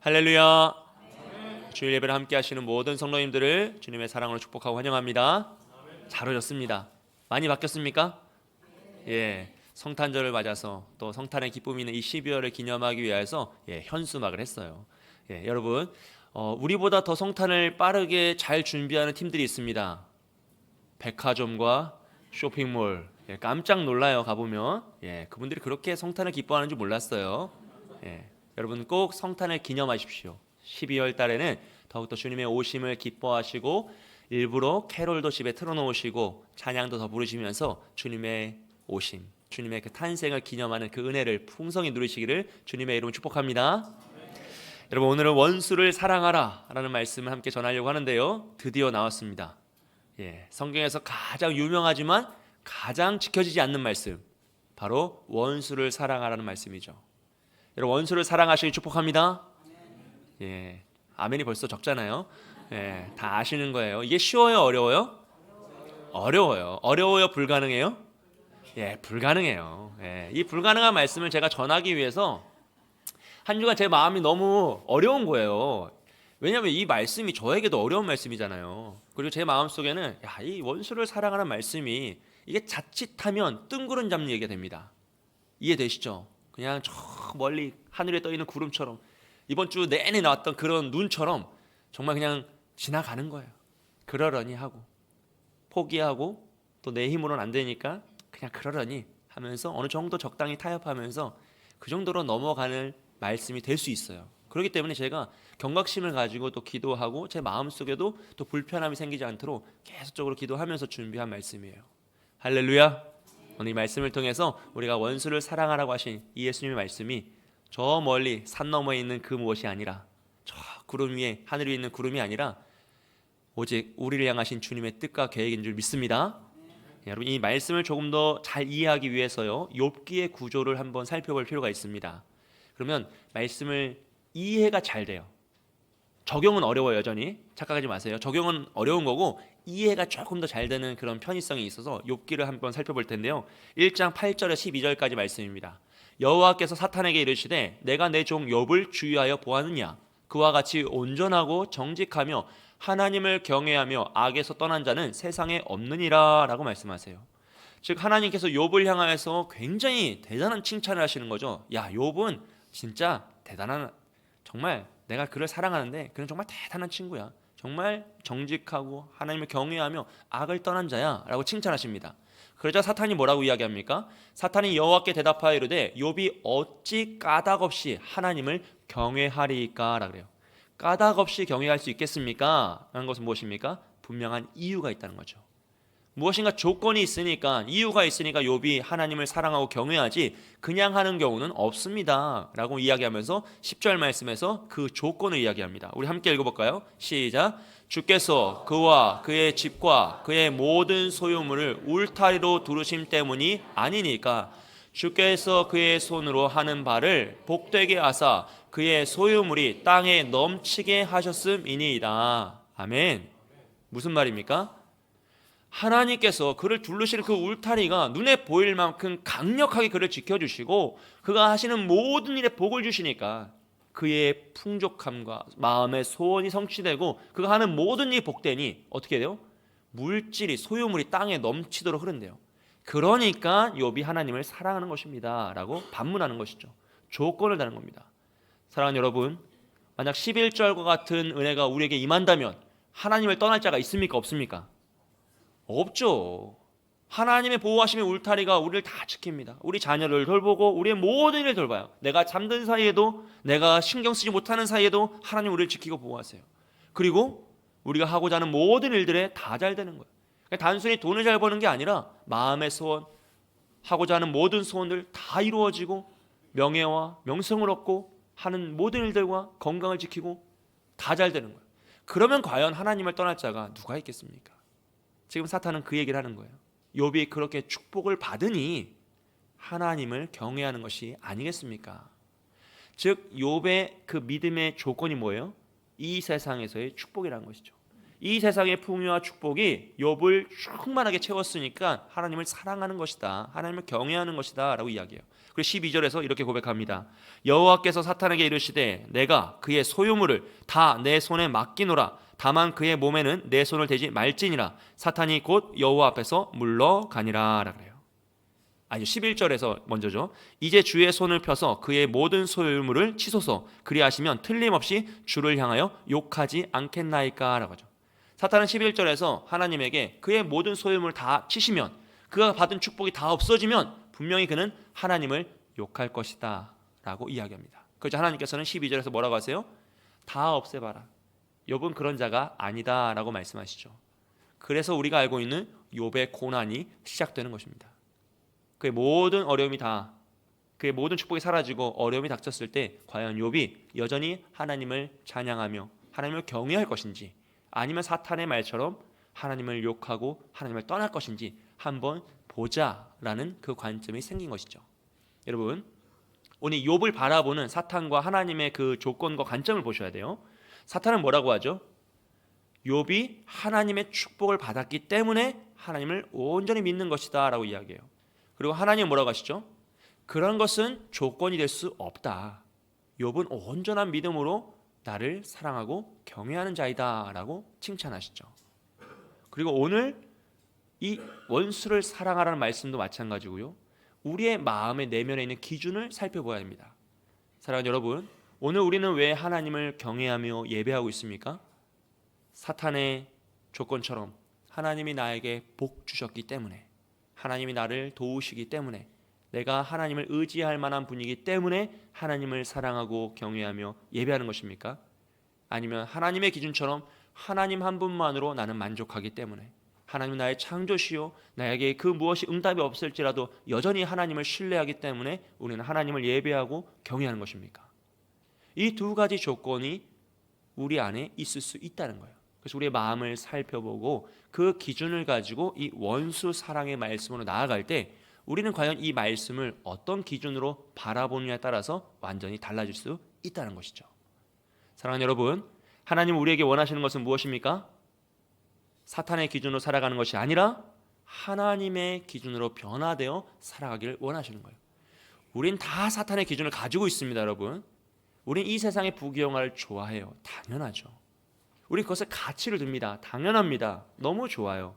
할렐루야. 주일 예배를 함께 하시는 모든 성도님들을 주님의 사랑으로 축복하고 환영합니다. 잘 오셨습니다. 많이 바뀌었습니까? 예, 성탄절을 맞아서 또 성탄의 기쁨이 있는 이 12월을 기념하기 위해서 현수막을 했어요. 여러분, 우리보다 더 성탄을 빠르게 잘 준비하는 팀들이 있습니다. 백화점과 쇼핑몰, 깜짝 놀라요. 가보면 그분들이 그렇게 성탄을 기뻐하는 줄 몰랐어요. 여러분 꼭 성탄을 기념하십시오. 12월 달에는 더욱더 주님의 오심을 기뻐하시고 일부러 캐롤도 집에 틀어놓으시고 찬양도 더 부르시면서 주님의 오심, 주님의 그 탄생을 기념하는 그 은혜를 풍성히 누리시기를 주님의 이름으로 축복합니다. 여러분, 오늘은 원수를 사랑하라 라는 말씀을 함께 전하려고 하는데요, 드디어 나왔습니다. 성경에서 가장 유명하지만 가장 지켜지지 않는 말씀, 바로 원수를 사랑하라는 말씀이죠. 여러분, 원수를 사랑하시기 축복합니다. 아멘이 벌써 적잖아요. 다 아시는 거예요. 이게 쉬워요, 어려워요? 어려워요. 어려워요, 불가능해요? 불가능해요. 이 불가능한 말씀을 제가 전하기 위해서 한 주간 제 마음이 너무 어려운 거예요. 왜냐하면 이 말씀이 저에게도 어려운 말씀이잖아요. 그리고 제 마음속에는 이 원수를 사랑하는 말씀이 이게 자칫하면 뜬구름 잡는 얘기가 됩니다. 이해되시죠? 그냥 저 멀리 하늘에 떠있는 구름처럼 이번 주 내내 나왔던 그런 눈처럼 정말 그냥 지나가는 거예요. 그러려니 하고 포기하고 또 내 힘으로는 안 되니까 그냥 그러려니 하면서 어느 정도 적당히 타협하면서 그 정도로 넘어가는 말씀이 될 수 있어요. 그렇기 때문에 제가 경각심을 가지고 또 기도하고 제 마음속에도 또 불편함이 생기지 않도록 계속적으로 기도하면서 준비한 말씀이에요. 할렐루야. 오늘 이 말씀을 통해서 우리가 원수를 사랑하라고 하신 이 예수님의 말씀이 저 멀리 산 너머에 있는 그 무엇이 아니라 저 구름 위에 하늘 위에 있는 구름이 아니라 오직 우리를 향하신 주님의 뜻과 계획인 줄 믿습니다. 여러분, 이 말씀을 조금 더 잘 이해하기 위해서요, 욥기의 구조를 한번 살펴볼 필요가 있습니다. 그러면 말씀을 이해가 잘 돼요. 적용은 어려워요. 여전히 착각하지 마세요. 적용은 어려운 거고 이해가 조금 더 잘 되는 그런 편의성이 있어서 욥기를 한번 살펴볼 텐데요, 1장 8절에서 12절까지 말씀입니다. 여호와께서 사탄에게 이르시되 내가 내 종 욥을 주의하여 보았느냐? 그와 같이 온전하고 정직하며 하나님을 경외하며 악에서 떠난 자는 세상에 없느니라 라고 말씀하세요. 즉 하나님께서 욥을 향하여서 굉장히 대단한 칭찬을 하시는 거죠. 욥은 진짜 대단한, 정말 내가 그를 사랑하는데 그는 정말 대단한 친구야. 정말 정직하고 하나님을 경외하며 악을 떠난 자야 라고 칭찬하십니다. 그러자 사탄이 뭐라고 이야기합니까? 사탄이 여호와께 대답하여 이르되 욥이 어찌 까닭없이 하나님을 경외하리까 라 그래요. 까닭없이 경외할 수 있겠습니까? 라는 것은 무엇입니까? 분명한 이유가 있다는 거죠. 무엇인가 조건이 있으니까, 이유가 있으니까 욥이 하나님을 사랑하고 경외하지 그냥 하는 경우는 없습니다 라고 이야기하면서 10절 말씀에서 그 조건을 이야기합니다. 우리 함께 읽어볼까요? 시작. 주께서 그와 그의 집과 그의 모든 소유물을 울타리로 두르심 때문이 아니니까 주께서 그의 손으로 하는 바를 복되게 하사 그의 소유물이 땅에 넘치게 하셨음이니이다. 아멘. 무슨 말입니까? 하나님께서 그를 둘러시는 그 울타리가 눈에 보일 만큼 강력하게 그를 지켜주시고 그가 하시는 모든 일에 복을 주시니까 그의 풍족함과 마음의 소원이 성취되고 그가 하는 모든 일이 복되니 어떻게 돼요? 물질이, 소유물이 땅에 넘치도록 흐른대요. 그러니까 욥이 하나님을 사랑하는 것입니다 라고 반문하는 것이죠. 조건을 다는 겁니다. 사랑하는 여러분, 만약 11절과 같은 은혜가 우리에게 임한다면 하나님을 떠날 자가 있습니까? 없습니까? 없죠. 하나님의 보호하심의 울타리가 우리를 다 지킵니다. 우리 자녀를 돌보고 우리의 모든 일을 돌봐요. 내가 잠든 사이에도, 내가 신경 쓰지 못하는 사이에도 하나님 우리를 지키고 보호하세요. 그리고 우리가 하고자 하는 모든 일들에 다 잘 되는 거예요. 단순히 돈을 잘 버는 게 아니라 마음의 소원, 하고자 하는 모든 소원들 다 이루어지고 명예와 명성을 얻고 하는 모든 일들과 건강을 지키고 다 잘 되는 거예요. 그러면 과연 하나님을 떠날 자가 누가 있겠습니까? 지금 사탄은 그 얘기를 하는 거예요. 욥이 그렇게 축복을 받으니 하나님을 경외하는 것이 아니겠습니까? 즉 욥의 그 믿음의 조건이 뭐예요? 이 세상에서의 축복이라는 것이죠. 이 세상의 풍요와 축복이 욥을 충만하게 채웠으니까 하나님을 사랑하는 것이다, 하나님을 경외하는 것이다 라고 이야기해요. 그리고 12절에서 이렇게 고백합니다. 여호와께서 사탄에게 이르시되 내가 그의 소유물을 다 내 손에 맡기노라. 다만 그의 몸에는 내 손을 대지 말지니라. 사탄이 곧 여호와 앞에서 물러가니라 라고 그래요. 아니 11절에서 먼저죠. 이제 주의 손을 펴서 그의 모든 소유물을 치소서. 그리하시면 틀림없이 주를 향하여 욕하지 않겠나이까 라고 하죠. 사탄은 11절에서 하나님에게 그의 모든 소유물을 다 치시면, 그가 받은 축복이 다 없어지면 분명히 그는 하나님을 욕할 것이다 라고 이야기합니다. 그래서 하나님께서는 12절에서 뭐라고 하세요? 다 없애봐라. 욥은 그런 자가 아니다 라고 말씀하시죠. 그래서 우리가 알고 있는 욥의 고난이 시작되는 것입니다. 그의 모든 어려움이 다, 그의 모든 축복이 사라지고 어려움이 닥쳤을 때 과연 욥이 여전히 하나님을 찬양하며 하나님을 경외할 것인지, 아니면 사탄의 말처럼 하나님을 욕하고 하나님을 떠날 것인지 한번 보자라는 그 관점이 생긴 것이죠. 여러분, 오늘 욥을 바라보는 사탄과 하나님의 그 조건과 관점을 보셔야 돼요. 사탄은 뭐라고 하죠? 욥이 하나님의 축복을 받았기 때문에 하나님을 온전히 믿는 것이다 라고 이야기해요. 그리고 하나님은 뭐라고 하시죠? 그런 것은 조건이 될 수 없다. 욥은 온전한 믿음으로 나를 사랑하고 경외하는 자이다 라고 칭찬하시죠. 그리고 오늘 이 원수를 사랑하라는 말씀도 마찬가지고요. 우리의 마음의 내면에 있는 기준을 살펴봐야 합니다. 사랑하는 여러분, 오늘 우리는 왜 하나님을 경외하며 예배하고 있습니까? 사탄의 조건처럼 하나님이 나에게 복 주셨기 때문에, 하나님이 나를 도우시기 때문에, 내가 하나님을 의지할 만한 분이기 때문에 하나님을 사랑하고 경외하며 예배하는 것입니까? 아니면 하나님의 기준처럼 하나님 한 분만으로 나는 만족하기 때문에, 하나님 나의 창조시요 나에게 그 무엇이 응답이 없을지라도 여전히 하나님을 신뢰하기 때문에 우리는 하나님을 예배하고 경외하는 것입니까? 이 두 가지 조건이 우리 안에 있을 수 있다는 거예요. 그래서 우리의 마음을 살펴보고 그 기준을 가지고 이 원수 사랑의 말씀으로 나아갈 때 우리는 과연 이 말씀을 어떤 기준으로 바라보느냐에 따라서 완전히 달라질 수 있다는 것이죠. 사랑하는 여러분, 하나님 우리에게 원하시는 것은 무엇입니까? 사탄의 기준으로 살아가는 것이 아니라 하나님의 기준으로 변화되어 살아가기를 원하시는 거예요. 우린 다 사탄의 기준을 가지고 있습니다, 여러분. 우린 이 세상의 부귀영화를 좋아해요. 당연하죠. 우리 그것에 가치를 둡니다. 당연합니다. 너무 좋아요.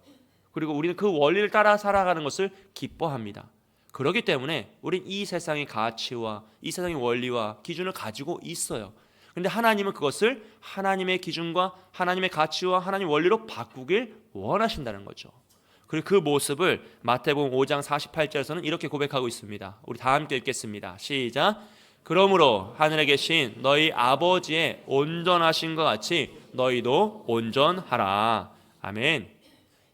그리고 우리는 그 원리를 따라 살아가는 것을 기뻐합니다. 그렇기 때문에 우린 이 세상의 가치와 이 세상의 원리와 기준을 가지고 있어요. 그런데 하나님은 그것을 하나님의 기준과 하나님의 가치와 하나님의 원리로 바꾸길 원하신다는 거죠. 그리고 그 모습을 마태복음 5장 48절에서는 이렇게 고백하고 있습니다. 우리 다 함께 읽겠습니다. 시작. 그러므로 하늘에 계신 너희 아버지의 온전하신 것 같이 너희도 온전하라. 아멘.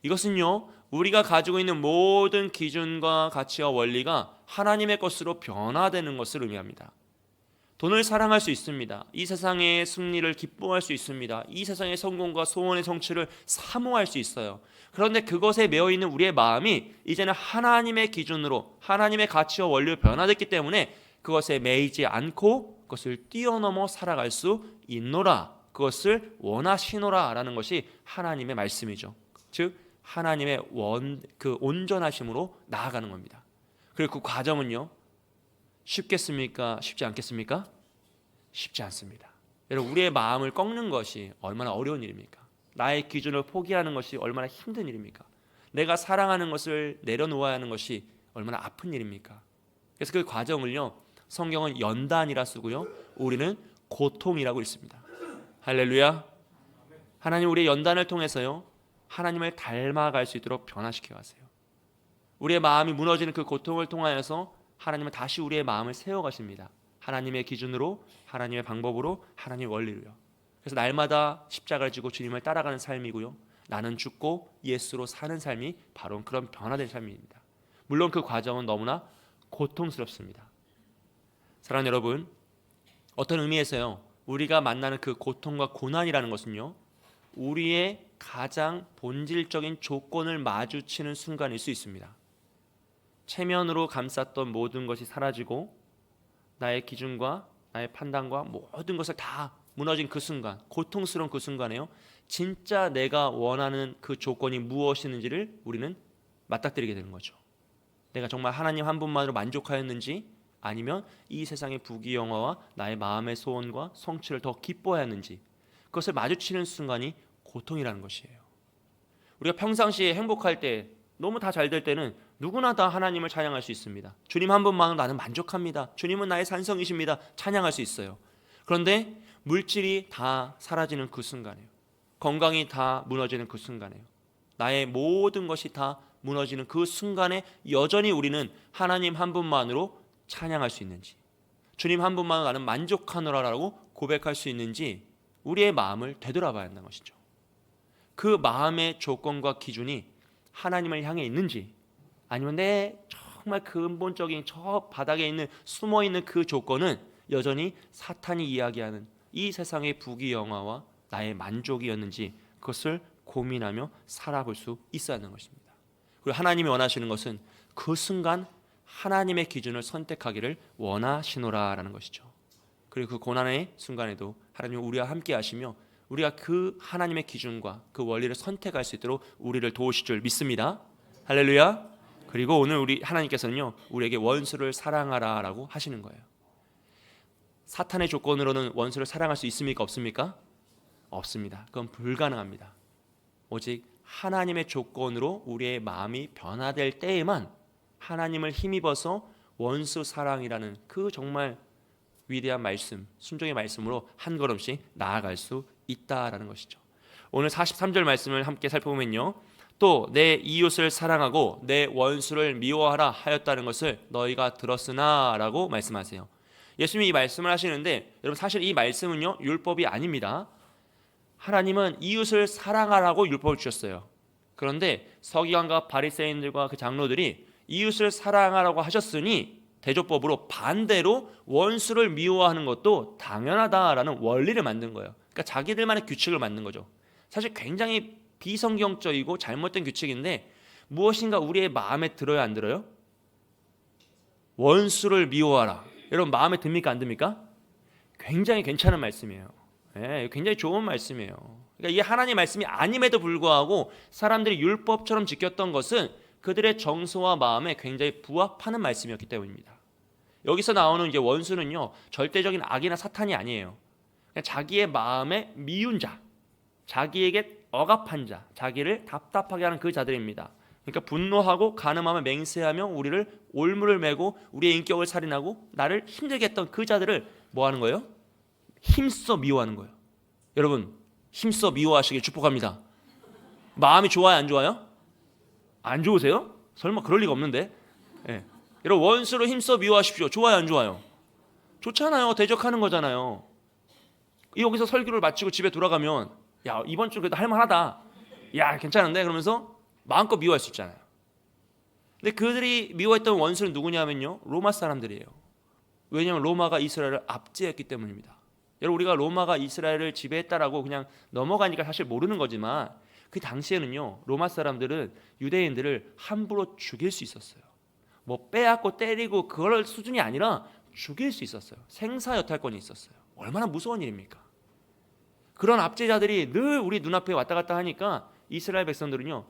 이것은요, 우리가 가지고 있는 모든 기준과 가치와 원리가 하나님의 것으로 변화되는 것을 의미합니다. 돈을 사랑할 수 있습니다. 이 세상의 승리를 기뻐할 수 있습니다. 이 세상의 성공과 소원의 성취를 사모할 수 있어요. 그런데 그것에 매여 있는 우리의 마음이 이제는 하나님의 기준으로 하나님의 가치와 원리로 변화됐기 때문에 그것에 매이지 않고 그것을 뛰어넘어 살아갈 수 있노라, 그것을 원하시노라 라는 것이 하나님의 말씀이죠. 즉 하나님의 그 온전하심으로 나아가는 겁니다. 그리고 그 과정은요, 쉽겠습니까? 쉽지 않겠습니까? 쉽지 않습니다. 여러분, 우리의 마음을 꺾는 것이 얼마나 어려운 일입니까? 나의 기준을 포기하는 것이 얼마나 힘든 일입니까? 내가 사랑하는 것을 내려놓아야 하는 것이 얼마나 아픈 일입니까? 그래서 그 과정을요, 성경은 연단이라 쓰고요, 우리는 고통이라고 읽습니다. 할렐루야. 하나님 우리의 연단을 통해서요, 하나님을 닮아갈 수 있도록 변화시켜 가세요. 우리의 마음이 무너지는 그 고통을 통하여서 하나님은 다시 우리의 마음을 세워가십니다. 하나님의 기준으로, 하나님의 방법으로, 하나님의 원리로요. 그래서 날마다 십자가를 지고 주님을 따라가는 삶이고요, 나는 죽고 예수로 사는 삶이 바로 그런 변화된 삶입니다. 물론 그 과정은 너무나 고통스럽습니다. 사랑하는 여러분, 어떤 의미에서요, 우리가 만나는 그 고통과 고난이라는 것은요, 우리의 가장 본질적인 조건을 마주치는 순간일 수 있습니다. 체면으로 감쌌던 모든 것이 사라지고 나의 기준과 나의 판단과 모든 것을 다 무너진 그 순간, 고통스러운 그 순간에요, 진짜 내가 원하는 그 조건이 무엇이는지를 우리는 맞닥뜨리게 되는 거죠. 내가 정말 하나님 한 분만으로 만족하였는지, 아니면 이 세상의 부귀영화와 나의 마음의 소원과 성취를 더 기뻐하였는지, 그것을 마주치는 순간이 고통이라는 것이에요. 우리가 평상시에 행복할 때, 너무 다 잘 될 때는 누구나 다 하나님을 찬양할 수 있습니다. 주님 한 분만으로 나는 만족합니다. 주님은 나의 산성이십니다. 찬양할 수 있어요. 그런데 물질이 다 사라지는 그 순간에요, 건강이 다 무너지는 그 순간에요, 나의 모든 것이 다 무너지는 그 순간에 여전히 우리는 하나님 한 분만으로 찬양할 수 있는지, 주님 한 분만으로 나는 만족하노라라고 고백할 수 있는지 우리의 마음을 되돌아봐야 한다는 것이죠. 그 마음의 조건과 기준이 하나님을 향해 있는지, 아니면 내 정말 근본적인 저 바닥에 있는 숨어있는 그 조건은 여전히 사탄이 이야기하는 이 세상의 부귀영화와 나의 만족이었는지, 그것을 고민하며 살아볼 수 있어야 하는 것입니다. 그리고 하나님이 원하시는 것은 그 순간 하나님의 기준을 선택하기를 원하시노라라는 것이죠. 그리고 그 고난의 순간에도 하나님은 우리와 함께 하시며 우리가 그 하나님의 기준과 그 원리를 선택할 수 있도록 우리를 도우실 줄 믿습니다. 할렐루야. 그리고 오늘 우리 하나님께서는요, 우리에게 원수를 사랑하라라고 하시는 거예요. 사탄의 조건으로는 원수를 사랑할 수 있습니까? 없습니까? 없습니다. 그건 불가능합니다. 오직 하나님의 조건으로 우리의 마음이 변화될 때에만 하나님을 힘입어서 원수 사랑이라는 그 정말 위대한 말씀, 순종의 말씀으로 한 걸음씩 나아갈 수 있다라는 것이죠. 오늘 43절 말씀을 함께 살펴보면요, 또 내 이웃을 사랑하고 내 원수를 미워하라 하였다는 것을 너희가 들었으나 라고 말씀하세요. 예수님이 이 말씀을 하시는데, 여러분 사실 이 말씀은요, 율법이 아닙니다. 하나님은 이웃을 사랑하라고 율법을 주셨어요. 그런데 서기관과 바리새인들과 그 장로들이 이웃을 사랑하라고 하셨으니 대조법으로 반대로 원수를 미워하는 것도 당연하다라는 원리를 만든 거예요. 그러니까 자기들만의 규칙을 만든 거죠. 사실 굉장히 비성경적이고 잘못된 규칙인데, 무엇인가 우리의 마음에 들어요, 안 들어요? 원수를 미워하라. 여러분 마음에 듭니까, 안 듭니까? 굉장히 괜찮은 말씀이에요. 굉장히 좋은 말씀이에요. 그러니까 이 하나님의 말씀이 아님에도 불구하고 사람들이 율법처럼 지켰던 것은 그들의 정서와 마음에 굉장히 부합하는 말씀이었기 때문입니다. 여기서 나오는 이제 원수는요, 절대적인 악이나 사탄이 아니에요. 그냥 자기의 마음에 미운 자, 자기에게 억압한 자, 자기를 답답하게 하는 그 자들입니다. 그러니까 분노하고 간음하며 맹세하며 우리를 올무를 매고 우리의 인격을 살인하고 나를 힘들게 했던 그 자들을 뭐 하는 거예요? 힘써 미워하는 거예요. 여러분 힘써 미워하시길 축복합니다. 마음이 좋아요, 안 좋아요? 안 좋으세요? 설마 그럴 리가 없는데. 여러분 원수로 힘써 미워하십시오. 좋아요, 안 좋아요? 좋잖아요. 대적하는 거잖아요. 여기서 설교를 마치고 집에 돌아가면 야 이번 주 그래도 할만하다, 야 괜찮은데, 그러면서 마음껏 미워할 수 있잖아요. 근데 그들이 미워했던 원수는 누구냐면요, 로마 사람들이에요. 왜냐하면 로마가 이스라엘을 압제했기 때문입니다. 여러분 우리가 로마가 이스라엘을 지배했다라고 그냥 넘어가니까 사실 모르는 거지만, 그 당시에는요, 로마 사람들은 유대인들을 함부로 죽일 수 있었어요. 뭐 빼앗고 때리고 그럴 수준이 아니라 죽일 수 있었어요. 생사여탈권이 있었어요. 얼마나 무서운 일입니까? 그런 압제자들이 늘 우리 눈앞에 왔다 갔다 하니까 이스라엘 백성들은요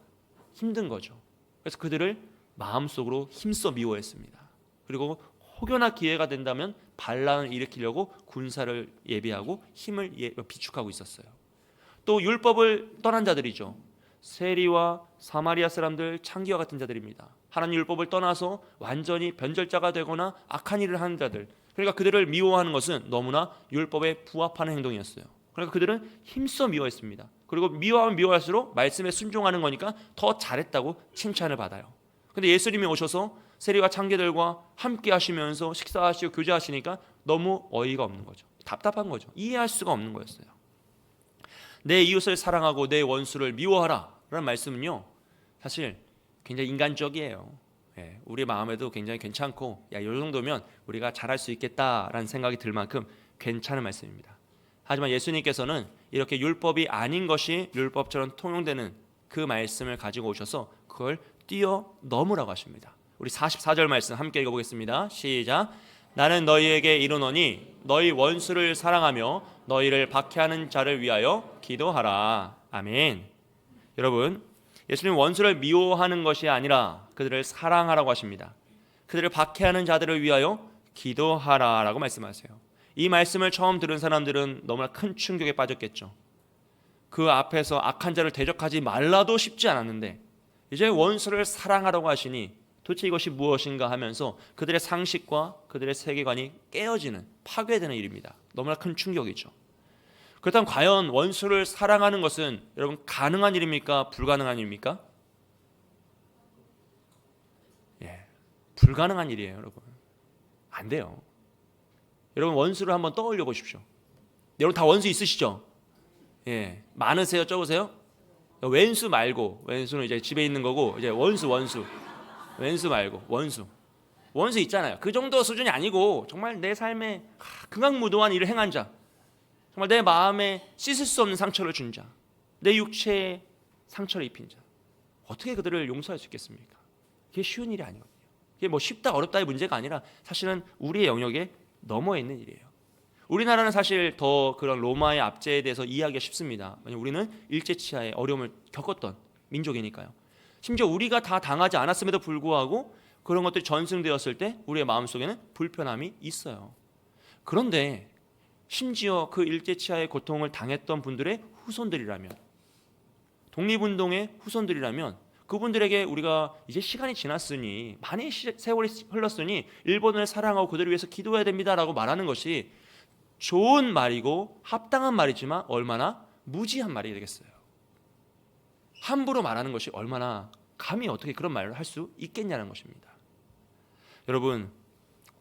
힘든 거죠. 그래서 그들을 마음속으로 힘써 미워했습니다. 그리고 혹여나 기회가 된다면 반란을 일으키려고 군사를 예비하고 힘을 비축하고 있었어요. 또 율법을 떠난 자들이죠. 세리와 사마리아 사람들, 창기와 같은 자들입니다. 하나님 율법을 떠나서 완전히 변절자가 되거나 악한 일을 하는 자들, 그러니까 그들을 미워하는 것은 너무나 율법에 부합하는 행동이었어요. 그러니까 그들은 힘써 미워했습니다. 그리고 미워하면 미워할수록 말씀에 순종하는 거니까 더 잘했다고 칭찬을 받아요. 근데 예수님이 오셔서 세리와 창기들과 함께 하시면서 식사하시고 교제하시니까 너무 어이가 없는 거죠. 답답한 거죠. 이해할 수가 없는 거였어요. 내 이웃을 사랑하고 내 원수를 미워하라 라는 말씀은요, 사실 굉장히 인간적이에요. 우리 마음에도 굉장히 괜찮고, 야, 이 정도면 우리가 잘할 수 있겠다라는 생각이 들 만큼 괜찮은 말씀입니다. 하지만 예수님께서는 이렇게 율법이 아닌 것이 율법처럼 통용되는 그 말씀을 가지고 오셔서 그걸 뛰어넘으라고 하십니다. 우리 44절 말씀 함께 읽어보겠습니다. 시작. 나는 너희에게 이르노니 너희 원수를 사랑하며 너희를 박해하는 자를 위하여 기도하라. 아멘. 여러분, 예수님 원수를 미워하는 것이 아니라 그들을 사랑하라고 하십니다. 그들을 박해하는 자들을 위하여 기도하라라고 말씀하세요. 이 말씀을 처음 들은 사람들은 너무나 큰 충격에 빠졌겠죠. 그 앞에서 악한 자를 대적하지 말라도 쉽지 않았는데 이제 원수를 사랑하라고 하시니 도대체 이것이 무엇인가 하면서 그들의 상식과 그들의 세계관이 깨어지는, 파괴되는 일입니다. 너무나 큰 충격이죠. 그렇다면 과연 원수를 사랑하는 것은 여러분 가능한 일입니까? 불가능한 일입니까? 예, 불가능한 일이에요, 여러분. 안 돼요. 여러분 원수를 한번 떠올려 보십시오. 여러분 다 원수 있으시죠? 예, 많으세요, 적으세요? 왼수 말고, 왼수는 이제 집에 있는 거고 이제 원수 왼수 말고 원수 있잖아요. 그 정도 수준이 아니고 정말 내 삶에 극악무도한 일을 행한 자, 정말 내 마음에 씻을 수 없는 상처를 준 자, 내 육체에 상처를 입힌 자, 어떻게 그들을 용서할 수 있겠습니까? 그게 쉬운 일이 아니거든요. 그게 뭐 쉽다 어렵다의 문제가 아니라 사실은 우리의 영역에 넘어 있는 일이에요. 우리나라는 사실 더 그런 로마의 압제에 대해서 이해하기가 쉽습니다. 왜냐하면 우리는 일제치하의 어려움을 겪었던 민족이니까요. 심지어 우리가 다 당하지 않았음에도 불구하고 그런 것들이 전승되었을 때 우리의 마음속에는 불편함이 있어요. 그런데 심지어 그 일제치하의 고통을 당했던 분들의 후손들이라면, 독립운동의 후손들이라면 그분들에게 우리가 이제 시간이 지났으니, 많이 세월이 흘렀으니 일본을 사랑하고 그들을 위해서 기도해야 됩니다라고 말하는 것이 좋은 말이고 합당한 말이지만 얼마나 무지한 말이 되겠어요. 함부로 말하는 것이 얼마나, 감히 어떻게 그런 말을 할 수 있겠냐는 것입니다. 여러분,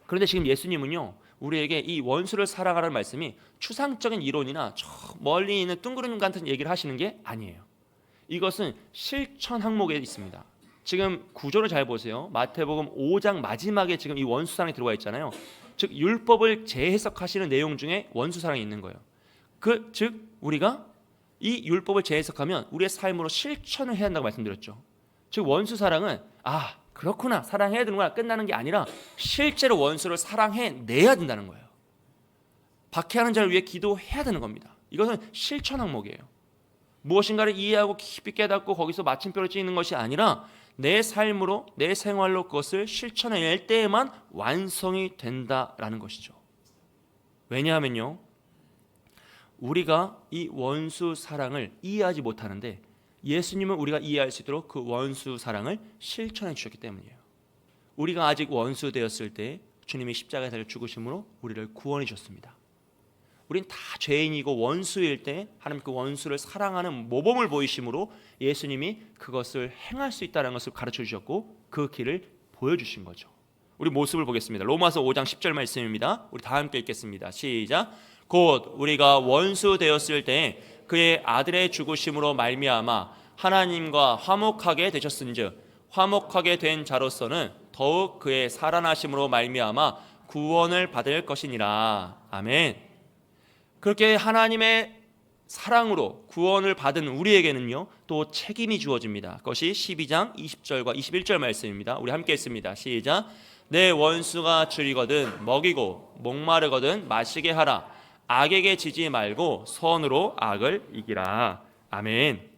그런데 지금 예수님은요, 우리에게 이 원수를 사랑하라는 말씀이 추상적인 이론이나 저 멀리 있는 둥그런 같은 얘기를 하시는 게 아니에요. 이것은 실천 항목에 있습니다. 지금 구조를 잘 보세요. 마태복음 5장 마지막에 지금 이 원수 사랑이 들어와 있잖아요. 즉 율법을 재해석하시는 내용 중에 원수 사랑이 있는 거예요. 즉 우리가 이 율법을 재해석하면 우리의 삶으로 실천을 해야 한다고 말씀드렸죠. 즉 원수 사랑은 그렇구나, 사랑해야 되는구나, 끝나는 게 아니라 실제로 원수를 사랑해내야 된다는 거예요. 박해하는 자를 위해 기도해야 되는 겁니다. 이것은 실천 항목이에요. 무엇인가를 이해하고 깊이 깨닫고 거기서 마침표를 찍는 것이 아니라 내 삶으로, 내 생활로 그것을 실천해낼 때에만 완성이 된다라는 것이죠. 왜냐하면요, 우리가 이 원수 사랑을 이해하지 못하는데 예수님은 우리가 이해할 수 있도록 그 원수 사랑을 실천해 주셨기 때문이에요. 우리가 아직 원수 되었을 때 주님이 십자가에 달려 죽으심으로 우리를 구원해 주셨습니다. 우린 다 죄인이고 원수일 때 하나님 그 원수를 사랑하는 모범을 보이심으로 예수님이 그것을 행할 수 있다는 것을 가르쳐 주셨고 그 길을 보여주신 거죠. 우리 모습을 보겠습니다. 로마서 5장 10절 말씀입니다. 우리 다 함께 읽겠습니다. 시작. 곧 우리가 원수 되었을 때 그의 아들의 죽으심으로 말미암아 하나님과 화목하게 되셨은즉 화목하게 된 자로서는 더욱 그의 살아나심으로 말미암아 구원을 받을 것이니라. 아멘. 그렇게 하나님의 사랑으로 구원을 받은 우리에게는요 또 책임이 주어집니다. 그것이 12장 20절과 21절 말씀입니다. 우리 함께 읽습니다. 시작. 내 원수가 줄이거든 먹이고 목마르거든 마시게 하라. 악에게 지지 말고 선으로 악을 이기라. 아멘.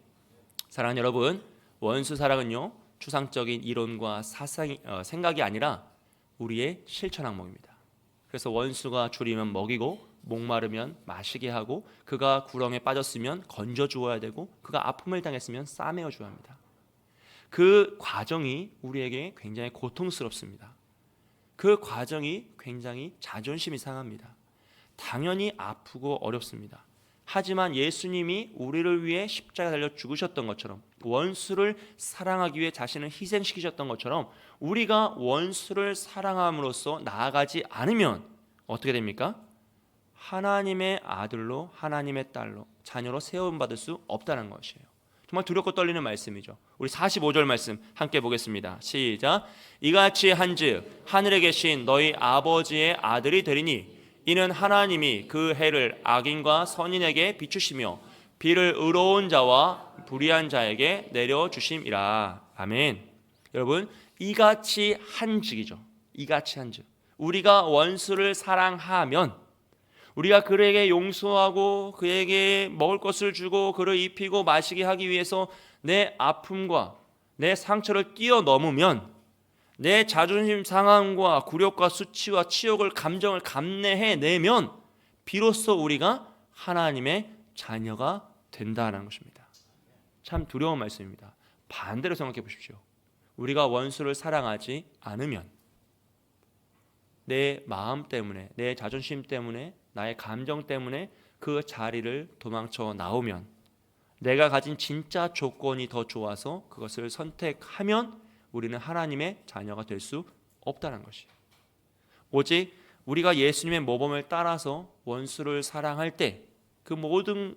사랑하는 여러분, 원수 사랑은요 추상적인 이론과 생각이 아니라 우리의 실천 항목입니다. 그래서 원수가 줄이면 먹이고 목마르면 마시게 하고 그가 구렁에 빠졌으면 건져 주어야 되고 그가 아픔을 당했으면 싸매어 줘야 합니다. 그 과정이 우리에게 굉장히 고통스럽습니다. 그 과정이 굉장히 자존심이 상합니다. 당연히 아프고 어렵습니다. 하지만 예수님이 우리를 위해 십자가에 달려 죽으셨던 것처럼 원수를 사랑하기 위해 자신을 희생시키셨던 것처럼 우리가 원수를 사랑함으로써 나아가지 않으면 어떻게 됩니까? 하나님의 아들로 하나님의 딸로 자녀로 세움받을 수 없다는 것이에요. 정말 두렵고 떨리는 말씀이죠. 우리 45절 말씀 함께 보겠습니다. 시작. 이같이 한즉 하늘에 계신 너희 아버지의 아들이 되리니 이는 하나님이 그 해를 악인과 선인에게 비추시며 비를 의로운 자와 불의한 자에게 내려주심이라. 아멘. 여러분 이같이 한즉이죠. 이같이 한즉 우리가 원수를 사랑하면, 우리가 그에게 용서하고 그에게 먹을 것을 주고 그를 입히고 마시게 하기 위해서 내 아픔과 내 상처를 뛰어넘으면, 내 자존심 상함과 굴욕과 수치와 치욕을 감정을 감내해내면 비로소 우리가 하나님의 자녀가 된다는 것입니다. 참 두려운 말씀입니다. 반대로 생각해 보십시오. 우리가 원수를 사랑하지 않으면, 내 마음 때문에, 내 자존심 때문에, 나의 감정 때문에 그 자리를 도망쳐 나오면, 내가 가진 진짜 조건이 더 좋아서 그것을 선택하면 우리는 하나님의 자녀가 될 수 없다는 것이에요. 오직 우리가 예수님의 모범을 따라서 원수를 사랑할 때, 그 모든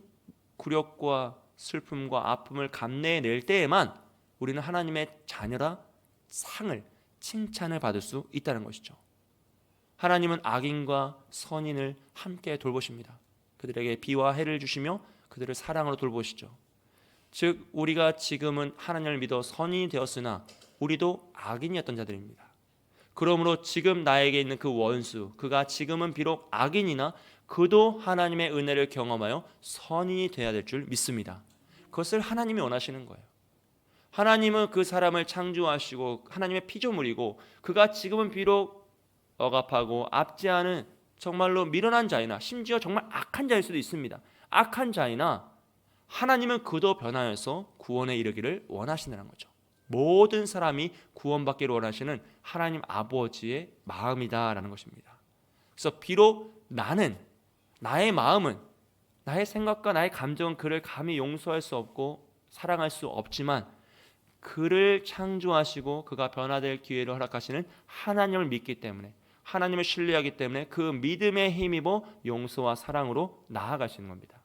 굴욕과 슬픔과 아픔을 감내해낼 때에만 우리는 하나님의 자녀라 상을, 칭찬을 받을 수 있다는 것이죠. 하나님은 악인과 선인을 함께 돌보십니다. 그들에게 비와 해를 주시며 그들을 사랑으로 돌보시죠. 즉 우리가 지금은 하나님을 믿어 선인이 되었으나 우리도 악인이었던 자들입니다. 그러므로 지금 나에게 있는 그 원수, 그가 지금은 비록 악인이나 그도 하나님의 은혜를 경험하여 선인이 되어야 될 줄 믿습니다. 그것을 하나님이 원하시는 거예요. 하나님은 그 사람을 창조하시고 하나님의 피조물이고, 그가 지금은 비록 억압하고 압제하는 정말로 미련한 자이나 심지어 정말 악한 자일 수도 있습니다. 악한 자이나 하나님은 그도 변하여서 구원에 이르기를 원하신다는 거죠. 모든 사람이 구원받기를 원하시는 하나님 아버지의 마음이다라는 것입니다. 그래서 비록 나의 마음은, 나의 생각과 나의 감정은 그를 감히 용서할 수 없고 사랑할 수 없지만, 그를 창조하시고 그가 변화될 기회를 허락하시는 하나님을 믿기 때문에, 하나님을 신뢰하기 때문에 그 믿음에 힘입어 용서와 사랑으로 나아가시는 겁니다.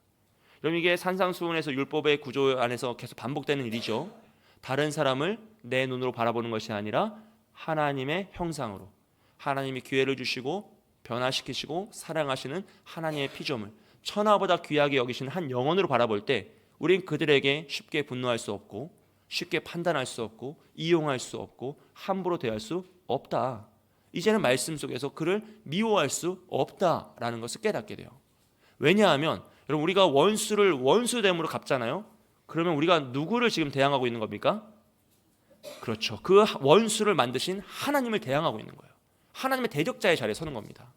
여러분, 이게 산상수훈에서 율법의 구조 안에서 계속 반복되는 일이죠. 다른 사람을 내 눈으로 바라보는 것이 아니라 하나님의 형상으로, 하나님이 기회를 주시고 변화시키시고 사랑하시는 하나님의 피조물, 천하보다 귀하게 여기시는 한 영혼으로 바라볼 때 우린 그들에게 쉽게 분노할 수 없고, 쉽게 판단할 수 없고, 이용할 수 없고, 함부로 대할 수 없다. 이제는 말씀 속에서 그를 미워할 수 없다라는 것을 깨닫게 돼요. 왜냐하면 여러분, 우리가 원수를 원수됨으로 갚잖아요. 그러면 우리가 누구를 지금 대항하고 있는 겁니까? 그렇죠. 그 원수를 만드신 하나님을 대항하고 있는 거예요. 하나님의 대적자의 자리에 서는 겁니다.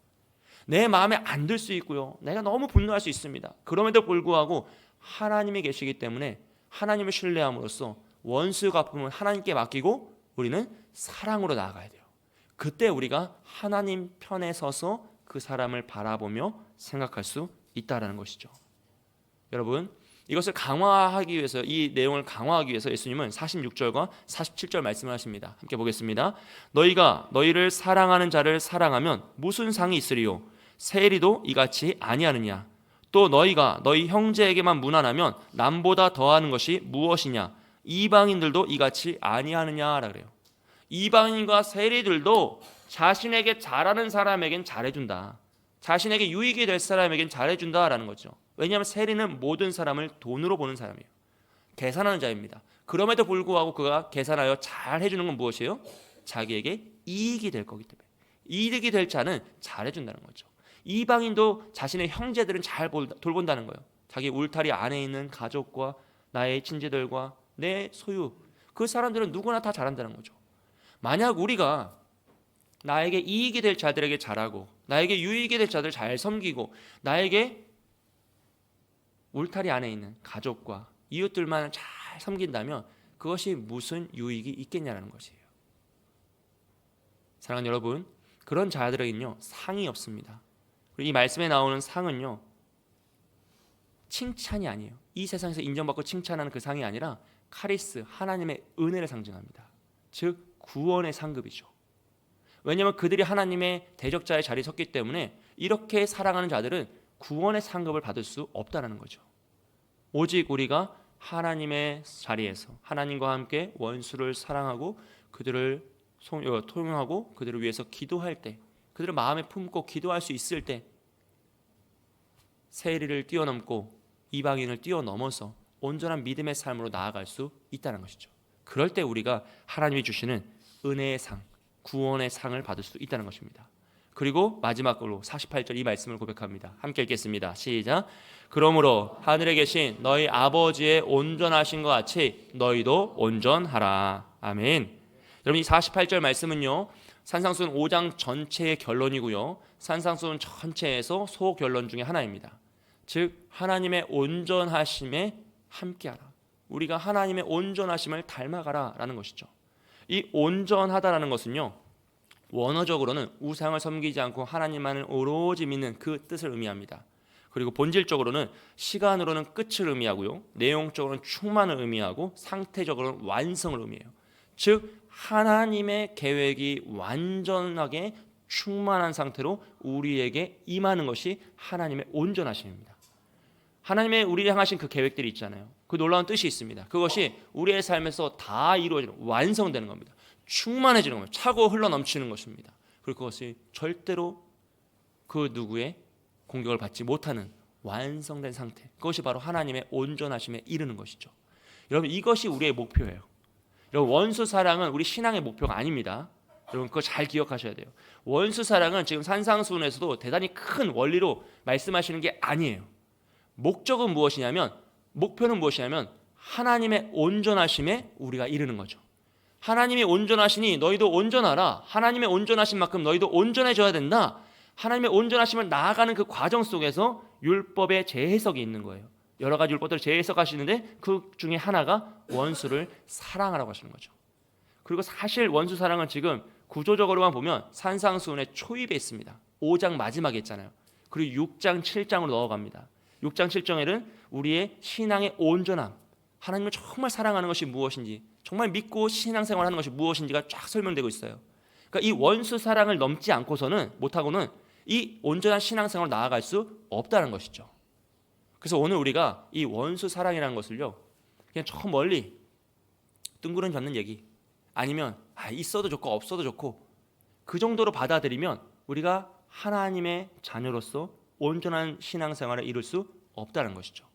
내 마음에 안 들 수 있고요, 내가 너무 분노할 수 있습니다. 그럼에도 불구하고 하나님이 계시기 때문에 하나님을 신뢰함으로써 원수 갚음을 하나님께 맡기고 우리는 사랑으로 나아가야 돼요. 그때 우리가 하나님 편에 서서 그 사람을 바라보며 생각할 수 있다는 것이죠. 여러분, 이것을 강화하기 위해서, 이 내용을 강화하기 위해서 예수님은 46절과 47절 말씀을 하십니다. 함께 보겠습니다. 너희가 너희를 사랑하는 자를 사랑하면 무슨 상이 있으리요? 세리도 이같이 아니하느냐? 또 너희가 너희 형제에게만 무난하면 남보다 더하는 것이 무엇이냐? 이방인들도 이같이 아니하느냐라 그래요. 이방인과 세리들도 자신에게 잘하는 사람에겐 잘해준다. 자신에게 유익이 될 사람에겐 잘해준다라는 거죠. 왜냐하면 세리는 모든 사람을 돈으로 보는 사람이에요. 계산하는 자입니다. 그럼에도 불구하고 그가 계산하여 잘 해주는 건 무엇이에요? 자기에게 이익이 될 거기 때문에. 이익이 될 자는 잘해준다는 거죠. 이방인도 자신의 형제들은 잘 돌본다는 거예요. 자기 울타리 안에 있는 가족과 나의 친지들과 내 소유, 그 사람들은 누구나 다 잘한다는 거죠. 만약 우리가 나에게 이익이 될 자들에게 잘하고, 나에게 유익이 될 자들 잘 섬기고, 나에게 울타리 안에 있는 가족과 이웃들만 잘 섬긴다면 그것이 무슨 유익이 있겠냐는 것이에요. 사랑하는 여러분, 그런 자들에게는요 상이 없습니다. 그리고 이 말씀에 나오는 상은요 칭찬이 아니에요. 이 세상에서 인정받고 칭찬하는 그 상이 아니라 카리스, 하나님의 은혜를 상징합니다. 즉 구원의 상급이죠. 왜냐하면 그들이 하나님의 대적자의 자리에 섰기 때문에 이렇게 사랑하는 자들은 구원의 상급을 받을 수 없다는 거죠. 오직 우리가 하나님의 자리에서 하나님과 함께 원수를 사랑하고 그들을 통용하고 그들을 위해서 기도할 때, 그들을 마음에 품고 기도할 수 있을 때 세리를 뛰어넘고 이방인을 뛰어넘어서 온전한 믿음의 삶으로 나아갈 수 있다는 것이죠. 그럴 때 우리가 하나님이 주시는 은혜의 상, 구원의 상을 받을 수 있다는 것입니다. 그리고 마지막으로 48절 이 말씀을 고백합니다. 함께 읽겠습니다. 시작. 그러므로 하늘에 계신 너희 아버지의 온전하신 것 같이 너희도 온전하라. 아멘. 여러분 이 48절 말씀은요, 산상수훈 5장 전체의 결론이고요, 산상수훈 전체에서 소결론 중에 하나입니다. 즉 하나님의 온전하심에 함께하라. 우리가 하나님의 온전하심을 닮아가라 라는 것이죠. 이 온전하다라는 것은요, 원어적으로는 우상을 섬기지 않고 하나님만을 오로지 믿는 그 뜻을 의미합니다. 그리고 본질적으로는 시간으로는 끝을 의미하고요, 내용적으로는 충만을 의미하고 상태적으로는 완성을 의미해요. 즉 하나님의 계획이 완전하게 충만한 상태로 우리에게 임하는 것이 하나님의 온전하심입니다. 하나님의 우리를 향하신 그 계획들이 있잖아요. 그 놀라운 뜻이 있습니다. 그것이 우리의 삶에서 다 이루어지는, 완성되는 겁니다. 충만해지는 겁니다. 차고 흘러넘치는 것입니다. 그리고 그것이 절대로 그 누구의 공격을 받지 못하는 완성된 상태, 그것이 바로 하나님의 온전하심에 이르는 것이죠. 여러분 이것이 우리의 목표예요. 여러분 원수 사랑은 우리 신앙의 목표가 아닙니다. 여러분 그거 잘 기억하셔야 돼요. 원수 사랑은 지금 산상수훈에서도 대단히 큰 원리로 말씀하시는 게 아니에요. 목적은 무엇이냐면, 목표는 무엇이냐면 하나님의 온전하심에 우리가 이르는 거죠. 하나님이 온전하시니 너희도 온전하라. 하나님의 온전하신 만큼 너희도 온전해져야 된다. 하나님의 온전하심을 나아가는 그 과정 속에서 율법의 재해석이 있는 거예요. 여러 가지 율법들을 재해석하시는데 그 중에 하나가 원수를 사랑하라고 하시는 거죠. 그리고 사실 원수 사랑은 지금 구조적으로만 보면 산상수훈의 초입에 있습니다. 5장 마지막에 있잖아요. 그리고 6장 7장으로 넘어갑니다. 6장 7장에는 우리의 신앙의 온전함, 하나님을 정말 사랑하는 것이 무엇인지, 정말 믿고 신앙생활하는 것이 무엇인지가 쫙 설명되고 있어요. 그러니까 이 원수 사랑을 넘지 않고서는, 못하고는 이 온전한 신앙생활을 나아갈 수 없다는 것이죠. 그래서 오늘 우리가 이 원수 사랑이라는 것을요, 그냥 저 멀리 뜬구름 잡는 얘기, 아니면 있어도 좋고 없어도 좋고 그 정도로 받아들이면 우리가 하나님의 자녀로서 온전한 신앙생활을 이룰 수 없다는 것이죠.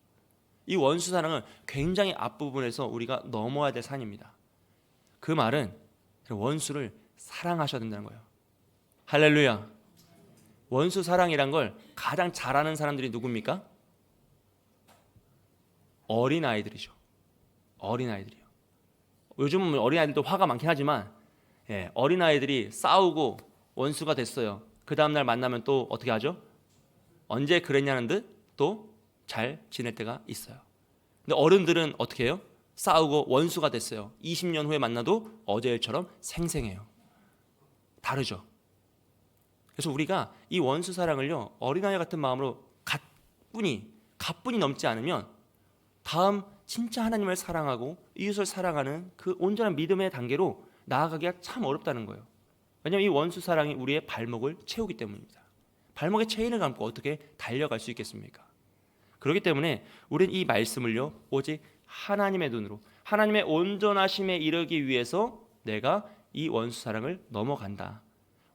이 원수 사랑은 굉장히 앞부분에서 우리가 넘어야 될 산입니다. 그 말은 원수를 사랑하셔야 된다는 거예요. 할렐루야. 원수 사랑이란 걸 가장 잘하는 사람들이 누굽니까? 어린아이들이죠. 어린아이들이요. 요즘은 어린아이들도 화가 많긴 하지만 어린아이들이 싸우고 원수가 됐어요. 그 다음날 만나면 또 어떻게 하죠? 언제 그랬냐는 듯 또 잘 지낼 때가 있어요. 근데 어른들은 어떻게 해요? 싸우고 원수가 됐어요. 20년 후에 만나도 어제 일처럼 생생해요. 다르죠. 그래서 우리가 이 원수 사랑을요, 어린아이 같은 마음으로 가뿐히 넘지 않으면 다음 진짜 하나님을 사랑하고 이웃을 사랑하는 그 온전한 믿음의 단계로 나아가기가 참 어렵다는 거예요. 왜냐하면 이 원수 사랑이 우리의 발목을 채우기 때문입니다. 발목에 체인을 감고 어떻게 달려갈 수 있겠습니까? 그렇기 때문에 우리는 이 말씀을요, 오직 하나님의 눈으로, 하나님의 온전하심에 이르기 위해서 내가 이 원수 사랑을 넘어간다.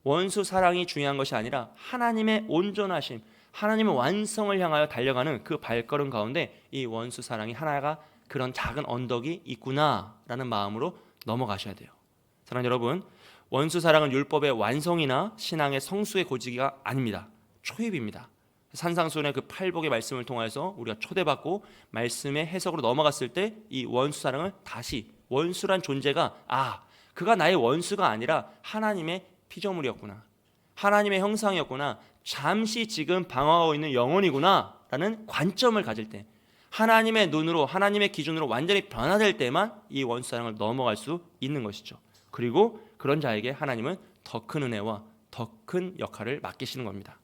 원수 사랑이 중요한 것이 아니라 하나님의 온전하심, 하나님의 완성을 향하여 달려가는 그 발걸음 가운데 이 원수 사랑이 하나가 그런 작은 언덕이 있구나라는 마음으로 넘어가셔야 돼요. 사랑하는 여러분, 원수 사랑은 율법의 완성이나 신앙의 성수의 고지가 아닙니다. 초입입니다. 산상수훈의 그 팔복의 말씀을 통해서 우리가 초대받고 말씀의 해석으로 넘어갔을 때 이 원수 사랑을 다시, 원수란 존재가 그가 나의 원수가 아니라 하나님의 피조물이었구나, 하나님의 형상이었구나, 잠시 지금 방황하고 있는 영혼이구나 라는 관점을 가질 때, 하나님의 눈으로, 하나님의 기준으로 완전히 변화될 때만 이 원수 사랑을 넘어갈 수 있는 것이죠. 그리고 그런 자에게 하나님은 더 큰 은혜와 더 큰 역할을 맡기시는 겁니다.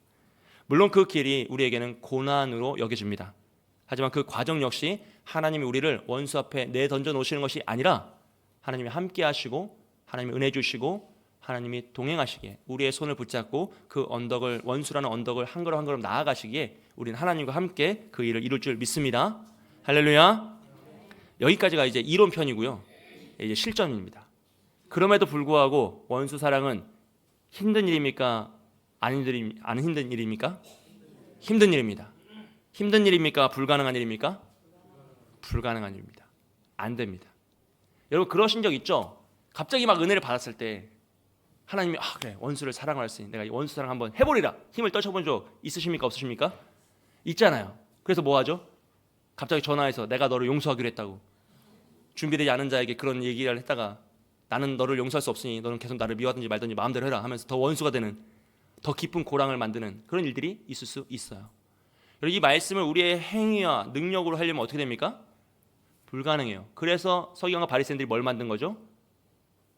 물론 그 길이 우리에게는 고난으로 여겨집니다. 하지만 그 과정 역시 하나님이 우리를 원수 앞에 내던져 놓으시는 것이 아니라 하나님이 함께 하시고, 하나님이 은혜 주시고, 하나님이 동행하시기에, 우리의 손을 붙잡고 그 언덕을, 원수라는 언덕을 한 걸음 한 걸음 나아가시기에 우리는 하나님과 함께 그 일을 이룰 줄 믿습니다. 할렐루야. 여기까지가 이제 이론편이고요, 이제 실전입니다. 그럼에도 불구하고 원수 사랑은 힘든 일입니까? 안 힘든 일입니까? 힘든 일입니다. 힘든 일입니까? 불가능한 일입니까? 불가능한 일입니다. 안 됩니다. 여러분 그러신 적 있죠? 갑자기 막 은혜를 받았을 때 하나님이 그래 원수를 사랑할 수 있는 내가 이 원수 사랑 한번 해보리라 힘을 떨쳐본 적 있으십니까 없으십니까? 있잖아요. 그래서 뭐 하죠? 갑자기 전화해서 내가 너를 용서하기로 했다고 준비되지 않은 자에게 그런 얘기를 했다가 나는 너를 용서할 수 없으니 너는 계속 나를 미워하든지 말든지 마음대로 해라 하면서 더 원수가 되는 더 깊은 고랑을 만드는 그런 일들이 있을 수 있어요. 여러분 이 말씀을 우리의 행위와 능력으로 하려면 어떻게 됩니까? 불가능해요. 그래서 서기관과 바리새인들이 뭘 만든 거죠?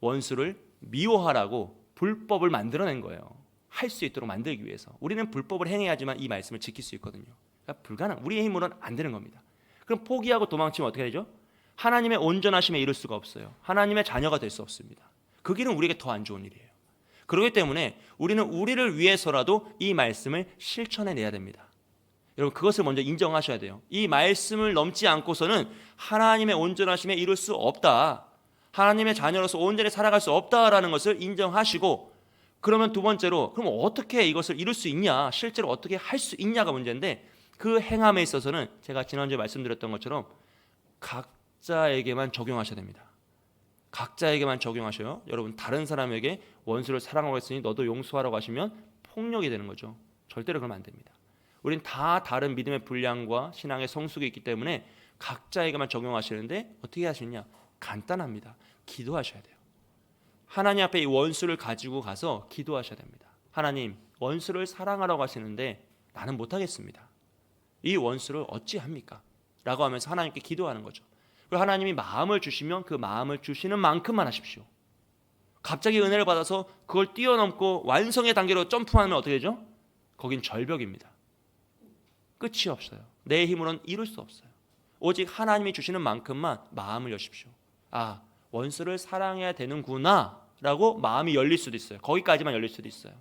원수를 미워하라고 불법을 만들어낸 거예요. 할 수 있도록 만들기 위해서. 우리는 불법을 행해야지만 이 말씀을 지킬 수 있거든요. 그러니까 불가능. 우리의 힘으로는 안 되는 겁니다. 그럼 포기하고 도망치면 어떻게 되죠? 하나님의 온전하심에 이를 수가 없어요. 하나님의 자녀가 될 수 없습니다. 그 길은 우리에게 더 안 좋은 일이에요. 그렇기 때문에 우리는 우리를 위해서라도 이 말씀을 실천해내야 됩니다. 여러분 그것을 먼저 인정하셔야 돼요. 이 말씀을 넘지 않고서는 하나님의 온전하심에 이룰 수 없다. 하나님의 자녀로서 온전히 살아갈 수 없다라는 것을 인정하시고 그러면 두 번째로 그럼 어떻게 이것을 이룰 수 있냐 실제로 어떻게 할 수 있냐가 문제인데 그 행함에 있어서는 제가 지난주에 말씀드렸던 것처럼 각자에게만 적용하셔야 됩니다. 각자에게만 적용하셔요. 여러분 다른 사람에게 원수를 사랑하고 했으니 너도 용서하라고 하시면 폭력이 되는 거죠. 절대로 그러면 안 됩니다. 우린 다 다른 믿음의 분량과 신앙의 성숙이 있기 때문에 각자에게만 적용하시는데 어떻게 하시느냐? 간단합니다. 기도하셔야 돼요. 하나님 앞에 이 원수를 가지고 가서 기도하셔야 됩니다. 하나님, 원수를 사랑하라고 하시는데 나는 못하겠습니다. 이 원수를 어찌합니까? 라고 하면서 하나님께 기도하는 거죠. 그리고 하나님이 마음을 주시면 그 마음을 주시는 만큼만 하십시오. 갑자기 은혜를 받아서 그걸 뛰어넘고 완성의 단계로 점프하면 어떻게 되죠? 거긴 절벽입니다. 끝이 없어요. 내 힘으로는 이룰 수 없어요. 오직 하나님이 주시는 만큼만 마음을 여십시오. 원수를 사랑해야 되는구나 라고 마음이 열릴 수도 있어요. 거기까지만 열릴 수도 있어요.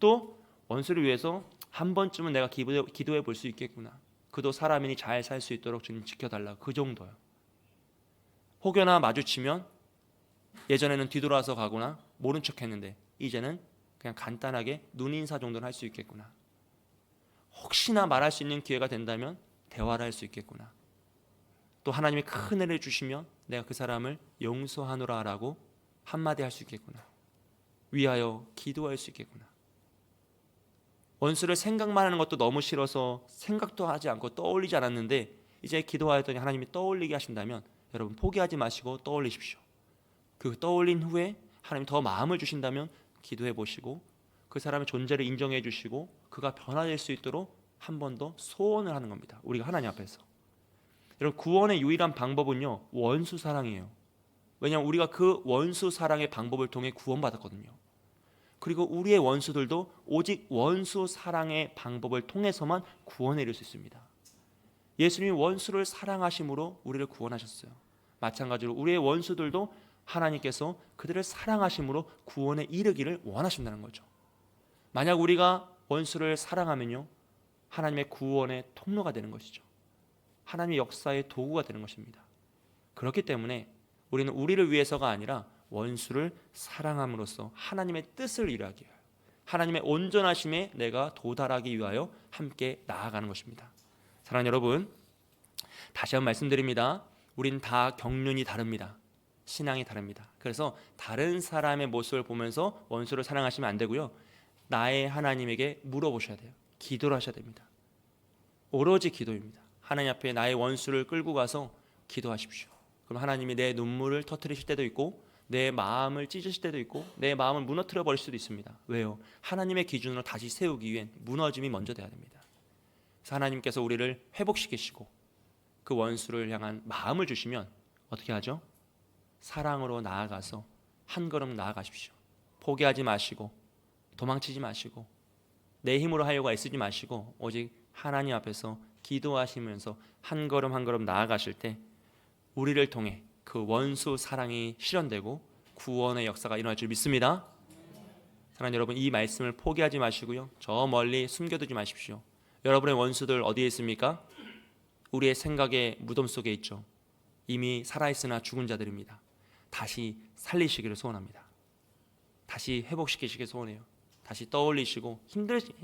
또 원수를 위해서 한 번쯤은 내가 기도해 볼 수 있겠구나. 그도 사람이니 잘 살 수 있도록 주님 지켜달라고. 그 정도요. 혹여나 마주치면 예전에는 뒤돌아서 가거나 모른 척 했는데 이제는 그냥 간단하게 눈인사 정도는 할 수 있겠구나. 혹시나 말할 수 있는 기회가 된다면 대화를 할 수 있겠구나. 또 하나님이 큰 은혜를 주시면 내가 그 사람을 용서하노라 라고 한마디 할 수 있겠구나. 위하여 기도할 수 있겠구나. 원수를 생각만 하는 것도 너무 싫어서 생각도 하지 않고 떠올리지 않았는데 이제 기도하였더니 하나님이 떠올리게 하신다면 여러분 포기하지 마시고 떠올리십시오. 그 떠올린 후에 하나님이 더 마음을 주신다면 기도해 보시고 그 사람의 존재를 인정해 주시고 그가 변화될 수 있도록 한 번 더 소원을 하는 겁니다. 우리가 하나님 앞에서. 여러분 구원의 유일한 방법은요 원수 사랑이에요. 왜냐하면 우리가 그 원수 사랑의 방법을 통해 구원받았거든요. 그리고 우리의 원수들도 오직 원수 사랑의 방법을 통해서만 구원에 이를 수 있습니다. 예수님이 원수를 사랑하심으로 우리를 구원하셨어요. 마찬가지로 우리의 원수들도 하나님께서 그들을 사랑하심으로 구원에 이르기를 원하신다는 거죠. 만약 우리가 원수를 사랑하면요 하나님의 구원의 통로가 되는 것이죠. 하나님의 역사의 도구가 되는 것입니다. 그렇기 때문에 우리는 우리를 위해서가 아니라 원수를 사랑함으로써 하나님의 뜻을 이루기 위하여 하나님의 온전하심에 내가 도달하기 위하여 함께 나아가는 것입니다. 사랑하는 여러분, 다시 한번 말씀드립니다. 우린 다 경륜이 다릅니다. 신앙이 다릅니다. 그래서 다른 사람의 모습을 보면서 원수를 사랑하시면 안 되고요. 나의 하나님에게 물어보셔야 돼요. 기도를 하셔야 됩니다. 오로지 기도입니다. 하나님 앞에 나의 원수를 끌고 가서 기도하십시오. 그럼 하나님이 내 눈물을 터뜨리실 때도 있고 내 마음을 찢으실 때도 있고 내 마음을 무너뜨려 버릴 수도 있습니다. 왜요? 하나님의 기준으로 다시 세우기 위hen 무너짐이 먼저 돼야 됩니다. 그래서 하나님께서 우리를 회복시키시고 그 원수를 향한 마음을 주시면 어떻게 하죠? 사랑으로 나아가서 한 걸음 나아가십시오. 포기하지 마시고 도망치지 마시고 내 힘으로 하려고 애쓰지 마시고 오직 하나님 앞에서 기도하시면서 한 걸음 한 걸음 나아가실 때 우리를 통해 그 원수 사랑이 실현되고 구원의 역사가 일어날 줄 믿습니다. 사랑하는 여러분, 이 말씀을 포기하지 마시고요. 저 멀리 숨겨두지 마십시오. 여러분의 원수들 어디에 있습니까? 우리의 생각의 무덤 속에 있죠. 이미 살아있으나 죽은 자들입니다. 다시 살리시기를 소원합니다. 다시 회복시키시길 소원해요. 다시 떠올리시고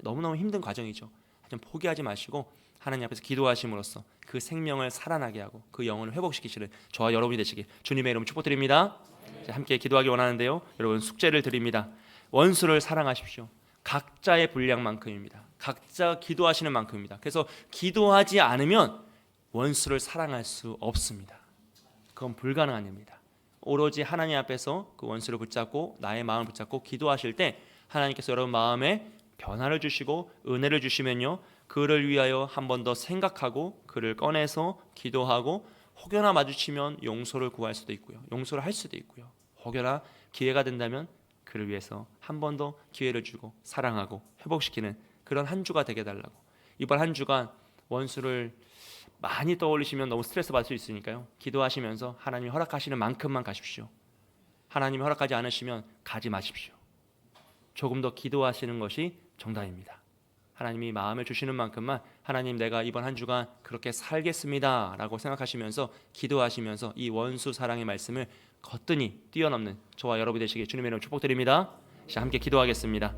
너무너무 힘든 과정이죠. 하지만 포기하지 마시고 하나님 앞에서 기도하심으로써 그 생명을 살아나게 하고 그 영혼을 회복시키시는 저와 여러분이 되시길 주님의 이름으로 축복드립니다. 함께 기도하기 원하는데요. 여러분 숙제를 드립니다. 원수를 사랑하십시오. 각자의 분량만큼입니다. 각자 기도하시는 만큼입니다. 그래서 기도하지 않으면 원수를 사랑할 수 없습니다. 그건 불가능한 일입니다. 오로지 하나님 앞에서 그 원수를 붙잡고 나의 마음을 붙잡고 기도하실 때 하나님께서 여러분 마음에 변화를 주시고 은혜를 주시면요, 그를 위하여 한 번 더 생각하고 그를 꺼내서 기도하고 혹여나 마주치면 용서를 구할 수도 있고요, 용서를 할 수도 있고요, 혹여나 기회가 된다면 그를 위해서 한 번 더 기회를 주고 사랑하고 회복시키는 그런 한 주가 되게 달라고. 이번 한 주간 원수를 많이 떠올리시면 너무 스트레스 받을 수 있으니까요, 기도하시면서 하나님이 허락하시는 만큼만 가십시오. 하나님이 허락하지 않으시면 가지 마십시오. 조금 더 기도하시는 것이 정답입니다. 하나님이 마음을 주시는 만큼만, 하나님 내가 이번 한 주간 그렇게 살겠습니다 라고 생각하시면서 기도하시면서 이 원수 사랑의 말씀을 거뜬히 뛰어넘는 저와 여러분이 되시길 주님의 이름으로 축복드립니다. 자, 함께 기도하겠습니다.